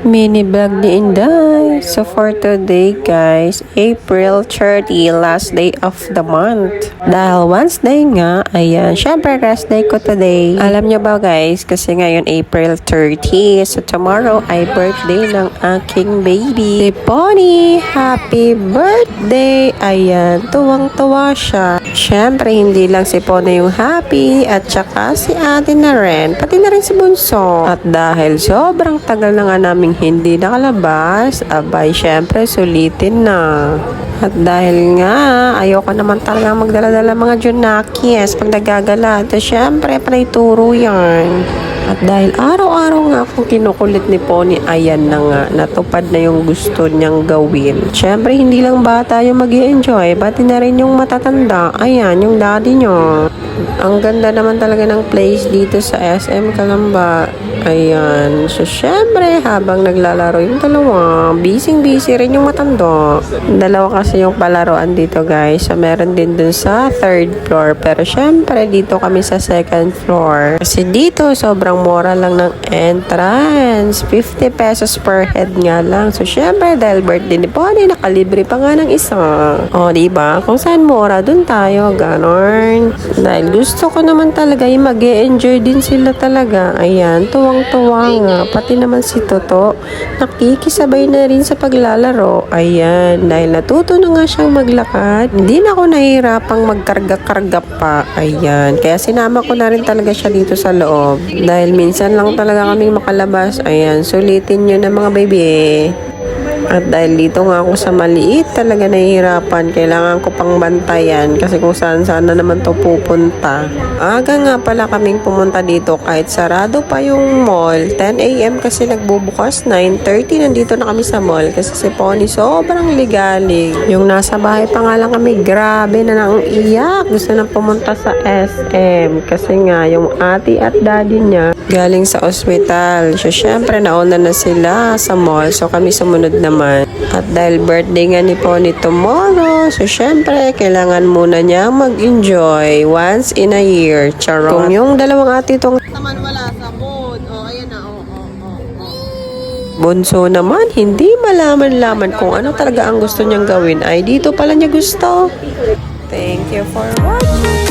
Mini vlog ni Inday. So for today guys, April 30, last day of the month. Dahil Wednesday nga, ayan, syempre rest day ko today. Alam nyo ba guys, kasi ngayon April 30, so tomorrow ay birthday ng aking baby. Si Pony, happy birthday! Ayan, tuwang-tuwa siya. Syempre hindi lang si Pony yung happy, at saka si ate na rin, pati na rin si Bunso. At dahil sobrang tagal na nga namin hindi nakalabas, abay syempre sulitin na. At dahil nga ayoko naman talaga magdala-dala mga junakis pag nagagala, at syempre panay turo yan. At dahil araw-araw nga akong kinukulit ni Pony, ayan na nga, natupad na yung gusto niyang gawin. Syempre hindi lang bata yung mag-i-enjoy, pati na rin yung matatanda, ayan, yung daddy niyo. Ang ganda naman talaga ng place dito sa SM Calamba. Ayan. So, syempre, habang naglalaro yung dalawa, busy-busy rin yung matanda. Dalawa kasi yung palaruan dito, guys. So, meron din dun sa third floor. Pero, syempre, dito kami sa second floor. Kasi dito, sobrang mura lang ng entrance. 50 pesos per head nga lang. So, syempre, dahil birthday ni Pony, nakalibre pa nga ng isa. O, diba? Kung saan mura, dun tayo. Ganon. Dahil gusto ko naman talaga yung mag-e-enjoy din sila talaga. Ayan, tuwang-tuwa nga. Pati naman si Toto, nakikisabay na rin sa paglalaro. Ayan, dahil natuto na nga siyang maglakad, hindi na ako nahihirapang magkarga-karga pa. Ayan, kaya sinama ko na rin talaga siya dito sa loob. Dahil minsan lang talaga kaming makalabas. Ayan, sulitin nyo na mga baby. At dahil dito nga ako sa maliit, talaga nahihirapan. Kailangan ko pang bantayan kasi kung saan-saan na naman to pupunta. Aga nga pala kaming pumunta dito kahit sarado pa yung mall. 10 AM kasi nagbubukas, 9:30 nandito na kami sa mall kasi si Pony sobrang ligalig. Yung nasa bahay pa nga lang kami, grabe na nang iyak. Gusto nang pumunta sa SM kasi nga yung ate at daddy niya galing sa ospital. So syempre nauna na sila sa mall, so kami sumunod naman. At dahil birthday nga ni Pony tomorrow, so syempre kailangan muna niya mag-enjoy once in a year. Charot. Kung yung dalawang ate itong naman wala sa mood. Oh, ayan na. Bunso naman, hindi malaman-laman kung ano talaga ang gusto niyang gawin, ay dito pala niya gusto. Thank you for watching.